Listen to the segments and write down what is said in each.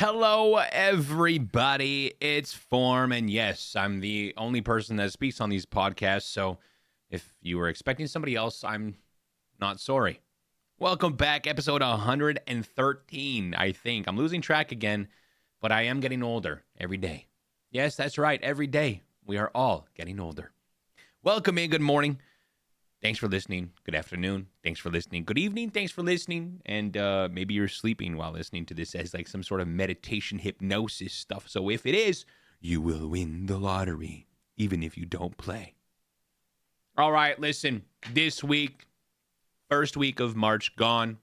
Hello, everybody. It's Form, and yes, I'm the only person that speaks on these podcasts, so if you were expecting somebody else, I'm not sorry. Welcome back, episode 113, I think. I'm losing track again, but I am getting older every day. Yes, that's right, every day. We are all getting older. Welcome in, good morning. Thanks for listening. Good afternoon. Thanks for listening. Good evening. Thanks for listening. And maybe you're sleeping while listening to this as like some sort of meditation hypnosis stuff. So if it is, you will win the lottery, even if you don't play. All right, listen. This week, first week of March gone.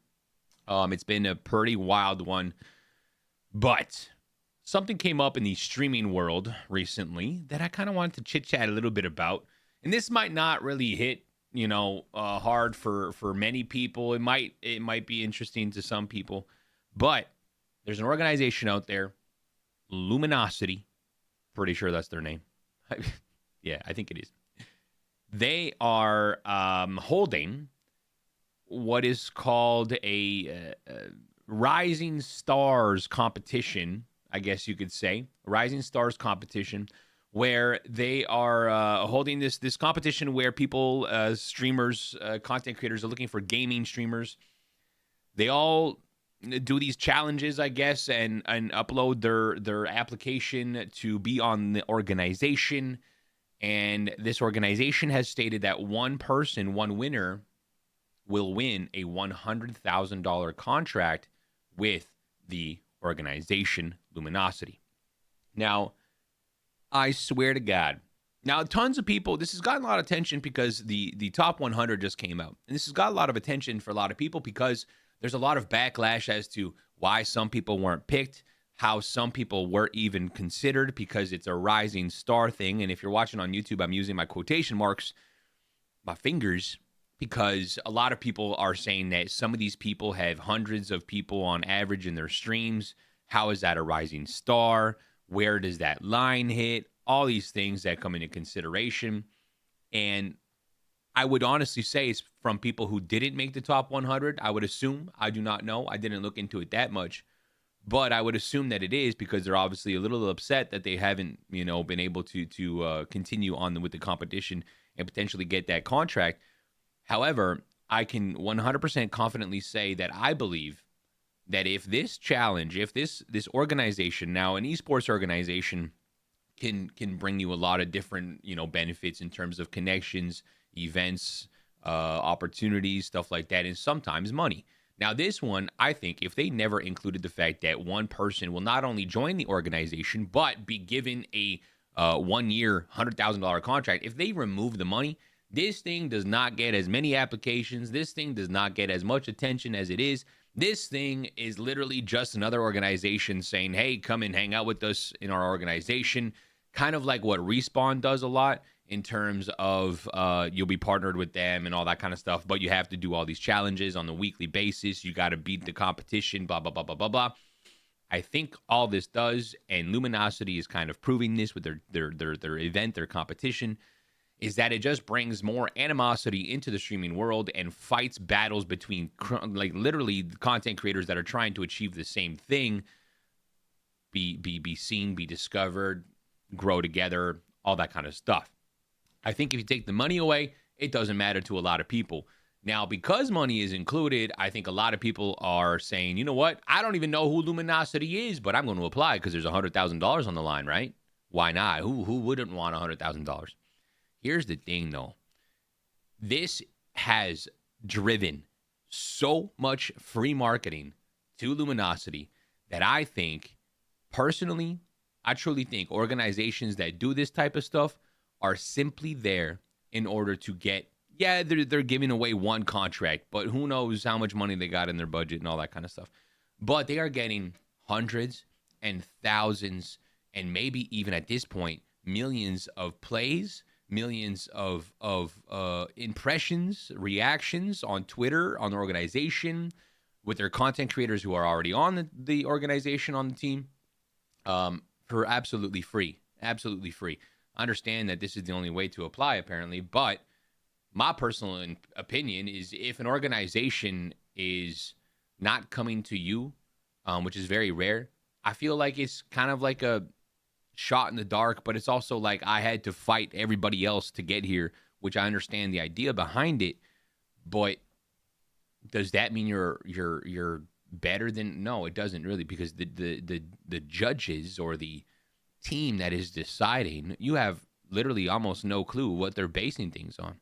It's been a pretty wild one. But something came up in the streaming world recently that I kind of wanted to chit-chat a little bit about. And this might not really hit hard for many people. It might be interesting to some people, but there's an organization out there, Luminosity. Pretty sure that's their name. Yeah, I think it is. They are holding what is called a Rising Stars competition, I guess you could say, Rising Stars competition, where they are holding this competition where people, streamers, content creators are looking for gaming streamers. They all do these challenges, I guess, and upload their application to be on the organization. And this organization has stated that one winner, will win a $100,000 contract with the organization Luminosity. Now, I swear to God. Now, tons of people, this has gotten a lot of attention because the top 100 just came out. And this has got a lot of attention for a lot of people because there's a lot of backlash as to why some people weren't picked, how some people weren't even considered because it's a rising star thing. And if you're watching on YouTube, I'm using my quotation marks, my fingers, because a lot of people are saying that some of these people have hundreds of people on average in their streams. How is that a rising star? Where does that line hit? All these things that come into consideration. And I would honestly say it's from people who didn't make the top 100. I would assume. I do not know. I didn't look into it that much. But I would assume that it is because they're obviously a little upset that they haven't, been able to continue on with the competition and potentially get that contract. However, I can 100% confidently say that I believe that if this challenge, if this organization, now an esports organization can bring you a lot of different, benefits in terms of connections, events, opportunities, stuff like that, and sometimes money. Now, this one, I think if they never included the fact that one person will not only join the organization, but be given a 1-year, $100,000 contract, if they remove the money, this thing does not get as many applications. This thing does not get as much attention as it is. This thing is literally just another organization saying, hey, come and hang out with us in our organization. Kind of like what Respawn does a lot in terms of you'll be partnered with them and all that kind of stuff. But you have to do all these challenges on a weekly basis. You got to beat the competition, blah, blah, blah, blah, blah, blah. I think all this does, and Luminosity is kind of proving this with their event, their competition, is that it just brings more animosity into the streaming world and fights battles between, like, literally content creators that are trying to achieve the same thing, be seen, be discovered, grow together, all that kind of stuff. I think if you take the money away, it doesn't matter to a lot of people. Now, because money is included, I think a lot of people are saying, you know what? I don't even know who Luminosity is, but I'm going to apply because there's $100,000 on the line, right? Why not? Who wouldn't want $100,000? Here's the thing, though. This has driven so much free marketing to Luminosity that I think, personally, I truly think organizations that do this type of stuff are simply there in order to get, they're giving away one contract, but who knows how much money they got in their budget and all that kind of stuff. But they are getting hundreds and thousands and maybe even at this point, millions of plays, millions of impressions, reactions on Twitter, on the organization, with their content creators who are already on the organization, on the team, for absolutely free. Absolutely free. I understand that this is the only way to apply, apparently, but my personal opinion is if an organization is not coming to you, which is very rare, I feel like it's kind of like a shot in the dark, but it's also like I had to fight everybody else to get here, which I understand the idea behind it. But does that mean you're better than? No, it doesn't really, because the judges or the team that is deciding, you have literally almost no clue what they're basing things on.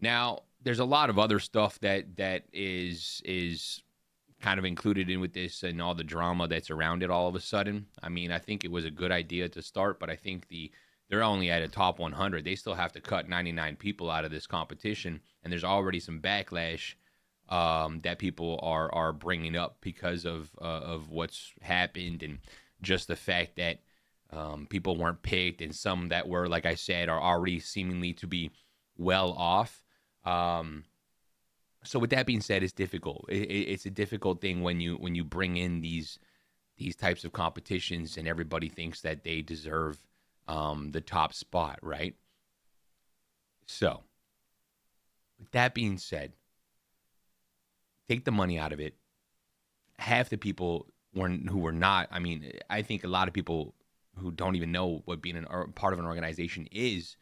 Now, there's a lot of other stuff that is kind of included in with this and all the drama that's around it all of a sudden. I mean, I think it was a good idea to start, but I think they're only at a top 100. They still have to cut 99 people out of this competition, and there's already some backlash that people are bringing up because of what's happened, and just the fact that people weren't picked, and some that were, like I said, are already seemingly to be well off. So with that being said, it's difficult. It's a difficult thing when you bring in these types of competitions, and everybody thinks that they deserve the top spot, right? So with that being said, take the money out of it. Half the people who were not. I mean, I think a lot of people who don't even know what being part of an organization is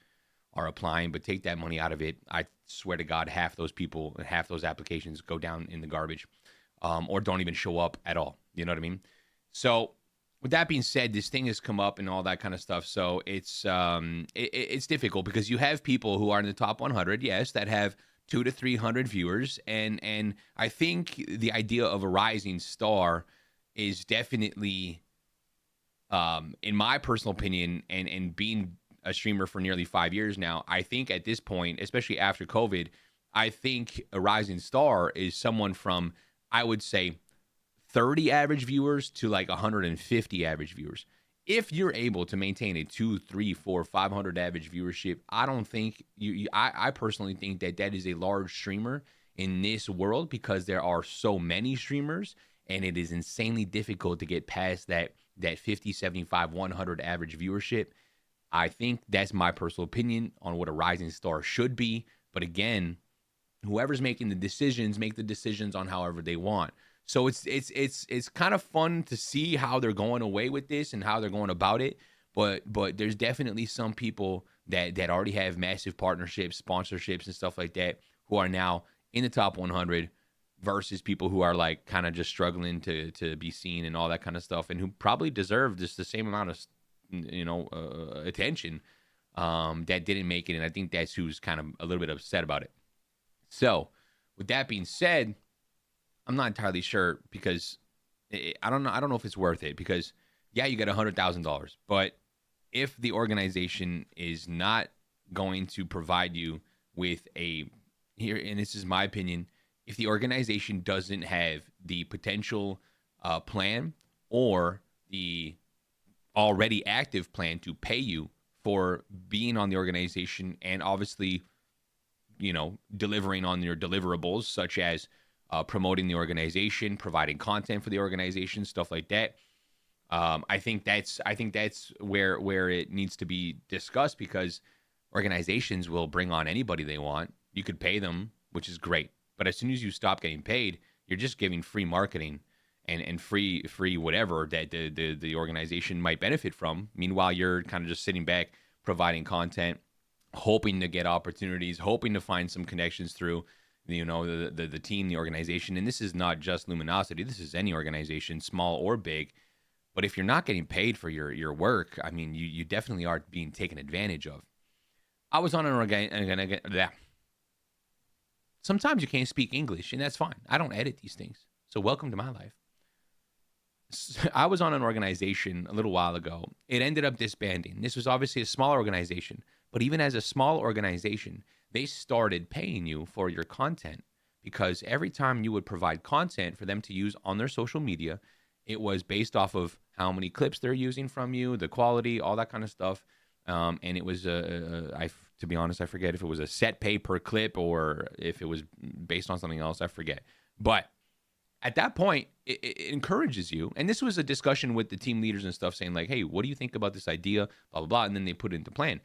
are applying, but take that money out of it. I swear to God, half those people and half those applications go down in the garbage, or don't even show up at all. You know what I mean? So with that being said, this thing has come up and all that kind of stuff. So it's difficult, because you have people who are in the top 100, yes, that have 200 to 300 viewers, and I think the idea of a rising star is definitely, in my personal opinion, and being a streamer for nearly 5 years now, I think at this point, especially after COVID, I think a rising star is someone from, I would say, 30 average viewers to like 150 average viewers. If you're able to maintain a 2, 3, 4, 500 average viewership, I don't think I personally think that is a large streamer in this world, because there are so many streamers, and it is insanely difficult to get past that 50, 75, 100 average viewership. I think that's my personal opinion on what a rising star should be. But again, whoever's making the decisions, make the decisions on however they want. So it's kind of fun to see how they're going away with this and how they're going about it. But there's definitely some people that already have massive partnerships, sponsorships, and stuff like that, who are now in the top 100, versus people who are like kind of just struggling to be seen and all that kind of stuff, and who probably deserve just the same amount of attention, that didn't make it. And I think that's who's kind of a little bit upset about it. So with that being said, I'm not entirely sure, because I don't know if it's worth it, because yeah, you get $100,000, but if the organization is not going to provide you with here, and this is my opinion, if the organization doesn't have the potential plan, or the already active plan to pay you for being on the organization, and obviously, delivering on your deliverables, such as promoting the organization, providing content for the organization, stuff like that. I think that's where it needs to be discussed, because organizations will bring on anybody they want. You could pay them, which is great, but as soon as you stop getting paid, you're just giving free marketing and free whatever that the organization might benefit from. Meanwhile, you're kind of just sitting back, providing content, hoping to get opportunities, hoping to find some connections through the team, the organization. And this is not just Luminosity. This is any organization, small or big. But if you're not getting paid for your work, I mean, you definitely are being taken advantage of. I was on sometimes you can't speak English, and that's fine. I don't edit these things. So welcome to my life. I was on an organization a little while ago. It ended up disbanding. This was obviously a small organization, but even as a small organization, they started paying you for your content, because every time you would provide content for them to use on their social media, it was based off of how many clips they're using from you, the quality, all that kind of stuff. And it was, to be honest, I forget if it was a set pay per clip or if it was based on something else. I forget. But at that point, it encourages you. And this was a discussion with the team leaders and stuff, saying like, hey, what do you think about this idea? Blah, blah, blah. And then they put it into plan.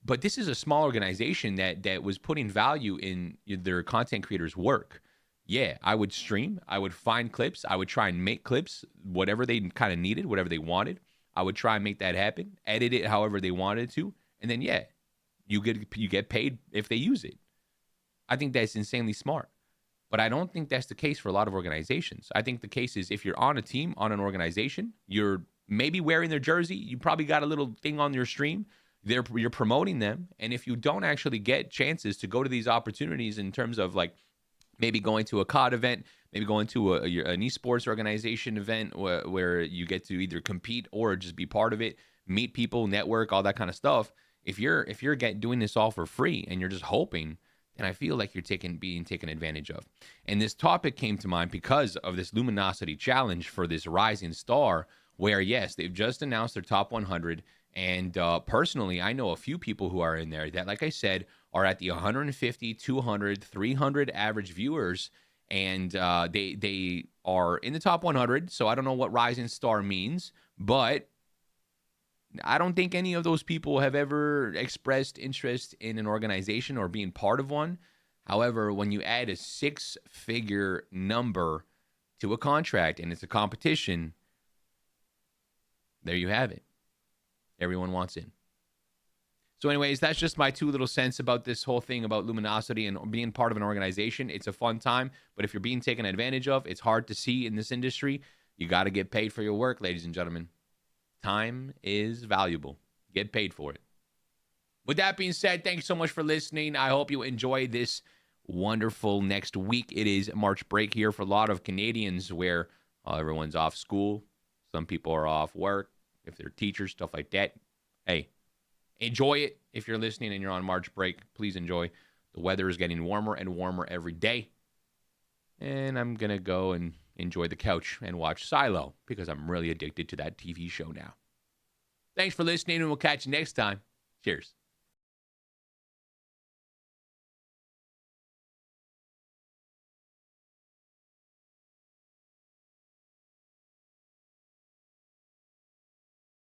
But this is a small organization that was putting value in their content creators' work. yeah, I would stream. I would find clips. I would try and make clips, whatever they kind of needed, whatever they wanted. I would try and make that happen, edit it however they wanted to, and then yeah, you get paid if they use it. I think that's insanely smart. But I don't think that's the case for a lot of organizations. I think the case is if you're on a team, on an organization, you're maybe wearing their jersey, you probably got a little thing on your stream. You're promoting them. And if you don't actually get chances to go to these opportunities in terms of like maybe going to a COD event, maybe going to an esports organization event where you get to either compete or just be part of it, meet people, network, all that kind of stuff. If you're doing this all for free and you're just hoping, then I feel like you're being taken advantage of. And this topic came to mind because of this Luminosity challenge for this rising star, where yes, they've just announced their top 100. And personally, I know a few people who are in there that, like I said, are at the 150, 200, 300 average viewers. And they are in the top 100. So I don't know what rising star means, but I don't think any of those people have ever expressed interest in an organization or being part of one. However, when you add a 6-figure number to a contract and it's a competition, there you have it. Everyone wants in. So anyways, that's just my 2 little cents about this whole thing about Luminosity and being part of an organization. It's a fun time, but if you're being taken advantage of, it's hard to see in this industry. You got to get paid for your work, ladies and gentlemen. Time is valuable. Get paid for it. With that being said, thanks so much for listening. I hope you enjoy this wonderful next week. It is March break here for a lot of Canadians where everyone's off school. Some people are off work. If they're teachers, stuff like that. Hey, enjoy it. If you're listening and you're on March break, please enjoy. The weather is getting warmer and warmer every day. And I'm going to go and enjoy the couch and watch Silo because I'm really addicted to that TV show now. Thanks for listening, and we'll catch you next time. Cheers.